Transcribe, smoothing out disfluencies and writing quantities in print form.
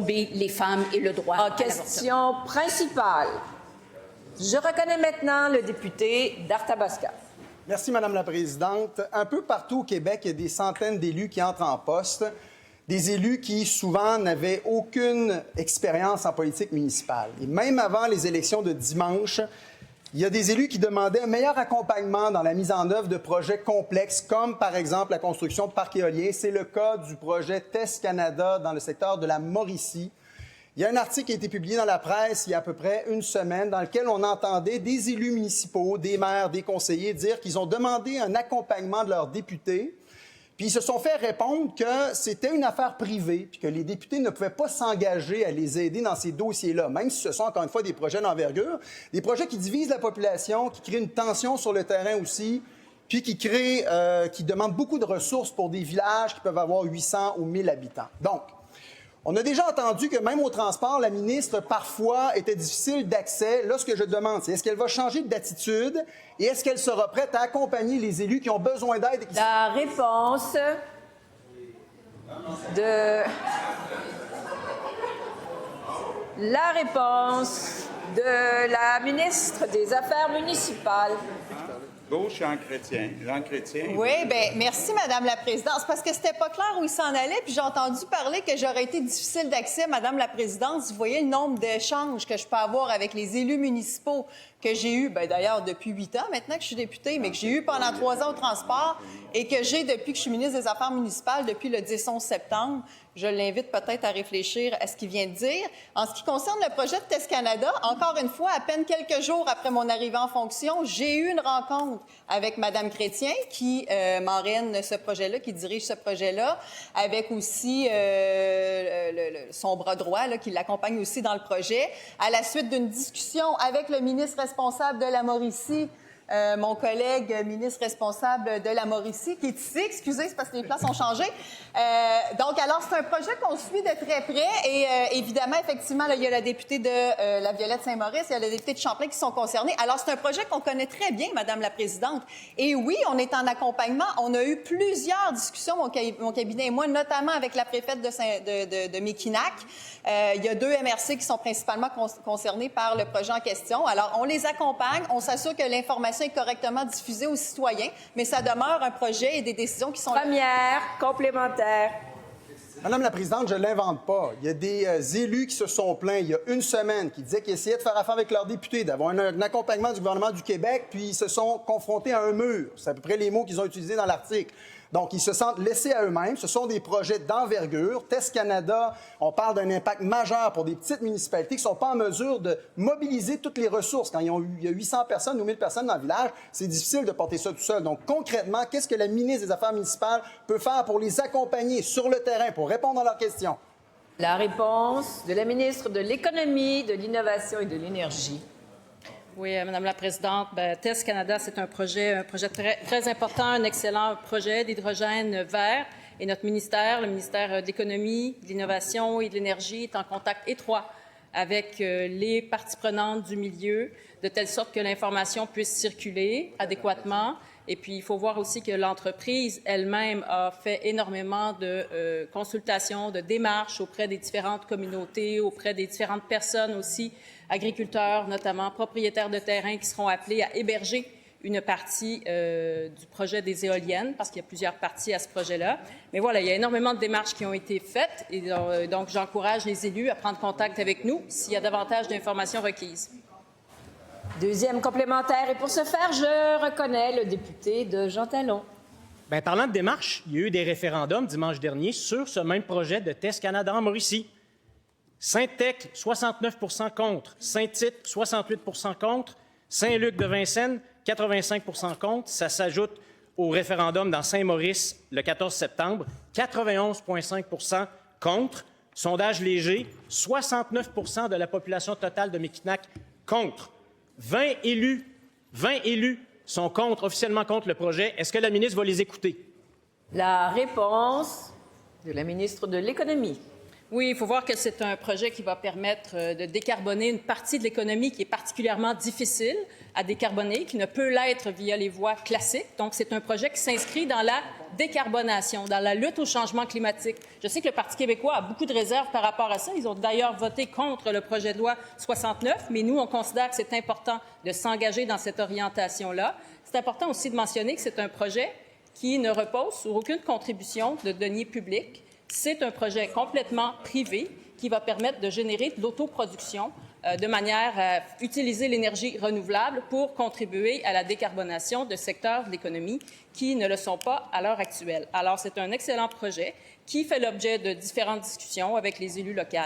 les femmes et le droit à question principale. Je reconnais maintenant le député d'Arthabasca. Merci, Madame la Présidente. Un peu partout au Québec, il y a des centaines d'élus qui entrent en poste, des élus qui, souvent, n'avaient aucune expérience en politique municipale. Et même avant les élections de dimanche, il y a des élus qui demandaient un meilleur accompagnement dans la mise en œuvre de projets complexes, comme, par exemple, la construction de parcs éoliens. C'est le cas du projet TES Canada dans le secteur de la Mauricie. Il y a un article qui a été publié dans la presse il y a à peu près une semaine dans lequel on entendait des élus municipaux, des maires, des conseillers dire qu'ils ont demandé un accompagnement de leurs députés, puis ils se sont fait répondre que c'était une affaire privée, puis que les députés ne pouvaient pas s'engager à les aider dans ces dossiers-là, même si ce sont encore une fois des projets d'envergure, des projets qui divisent la population, qui créent une tension sur le terrain aussi, puis qui demandent beaucoup de ressources pour des villages qui peuvent avoir 800 ou 1000 habitants. Donc, on a déjà entendu que même au transport, la ministre, parfois, était difficile d'accès. Là, ce que je demande, c'est est-ce qu'elle va changer d'attitude et est-ce qu'elle sera prête à accompagner les élus qui ont besoin d'aide? La réponse de la ministre des Affaires municipales. Gauche, Jean Chrétien. Jean Chrétien. Oui, bien, merci, Madame la Présidente. C'est parce que c'était pas clair où il s'en allait, puis j'ai entendu parler que j'aurais été difficile d'accès, Madame la Présidente. Vous voyez le nombre d'échanges que je peux avoir avec les élus municipaux que j'ai eu, bien, d'ailleurs, depuis 8 ans maintenant que je suis députée, mais que j'ai eu pendant 3 ans au transport et que j'ai depuis que je suis ministre des Affaires municipales, depuis le 10-11 septembre. Je l'invite peut-être à réfléchir à ce qu'il vient de dire. En ce qui concerne le projet de TES Canada, encore une fois, à peine quelques jours après mon arrivée en fonction, j'ai eu une rencontre avec Mme Chrétien, qui marraine ce projet-là, qui dirige ce projet-là, avec aussi son bras droit, là, qui l'accompagne aussi dans le projet. À la suite d'une discussion avec le ministre responsable de la Mauricie, mon collègue ministre responsable de la Mauricie, qui est ici, excusez, c'est parce que les places ont changé. Donc, alors, c'est un projet qu'on suit de très près et évidemment, effectivement, là, il y a la députée de la Violette Saint-Maurice, il y a la députée de Champlain qui sont concernés. Alors, c'est un projet qu'on connaît très bien, Madame la Présidente. Et oui, on est en accompagnement. On a eu plusieurs discussions, mon cabinet et moi, notamment avec la préfète de Mekinac. Il y a 2 MRC qui sont principalement concernés par le projet en question. Alors, on les accompagne, on s'assure que l'information est correctement diffusée aux citoyens, mais ça demeure un projet et des décisions qui sont... Première, complémentaire. Madame la Présidente, je ne l'invente pas. Il y a des élus qui se sont plaints il y a une semaine, qui disaient qu'ils essayaient de faire affaire avec leurs députés, d'avoir un accompagnement du gouvernement du Québec, puis ils se sont confrontés à un mur. C'est à peu près les mots qu'ils ont utilisés dans l'article. Donc, ils se sentent laissés à eux-mêmes. Ce sont des projets d'envergure. TES Canada, on parle d'un impact majeur pour des petites municipalités qui ne sont pas en mesure de mobiliser toutes les ressources. Quand il y a 800 personnes ou 1000 personnes dans le village, c'est difficile de porter ça tout seul. Donc, concrètement, qu'est-ce que la ministre des Affaires municipales peut faire pour les accompagner sur le terrain, pour répondre à leurs questions? La réponse de la ministre de l'Économie, de l'Innovation et de l'Énergie. Oui, Madame la Présidente, TES Canada, c'est un projet très, très important, un excellent projet d'hydrogène vert. Et notre ministère, le ministère de l'Économie, de l'Innovation et de l'Énergie, est en contact étroit avec les parties prenantes du milieu, de telle sorte que l'information puisse circuler adéquatement. Et puis, il faut voir aussi que l'entreprise elle-même a fait énormément de consultations, de démarches auprès des différentes communautés, auprès des différentes personnes aussi, agriculteurs notamment, propriétaires de terrains qui seront appelés à héberger une partie du projet des éoliennes, parce qu'il y a plusieurs parties à ce projet-là. Mais voilà, il y a énormément de démarches qui ont été faites et donc j'encourage les élus à prendre contact avec nous s'il y a davantage d'informations requises. Deuxième complémentaire. Et pour ce faire, je reconnais le député de Jean Talon. Bien, parlant de démarches, il y a eu des référendums dimanche dernier sur ce même projet de TES Canada en Mauricie. Saint-Tech, 69 % contre. Saint-Tite, 68 % contre. Saint-Luc de Vincennes, 85 % contre. Ça s'ajoute au référendum dans Saint-Maurice le 14 septembre, 91,5 % contre. Sondage léger, 69 % de la population totale de Mekinac contre. 20 élus sont officiellement contre le projet. Est-ce que la ministre va les écouter? La réponse de la ministre de l'Économie. Oui, il faut voir que c'est un projet qui va permettre de décarboner une partie de l'économie qui est particulièrement difficile à décarboner, qui ne peut l'être via les voies classiques. Donc, c'est un projet qui s'inscrit dans la décarbonation, dans la lutte au changement climatique. Je sais que le Parti québécois a beaucoup de réserves par rapport à ça. Ils ont d'ailleurs voté contre le projet de loi 69, mais nous, on considère que c'est important de s'engager dans cette orientation-là. C'est important aussi de mentionner que c'est un projet qui ne repose sur aucune contribution de deniers publics. C'est un projet complètement privé qui va permettre de générer de l'autoproduction de manière à utiliser l'énergie renouvelable pour contribuer à la décarbonation de secteurs de l'économie qui ne le sont pas à l'heure actuelle. Alors, c'est un excellent projet qui fait l'objet de différentes discussions avec les élus locaux.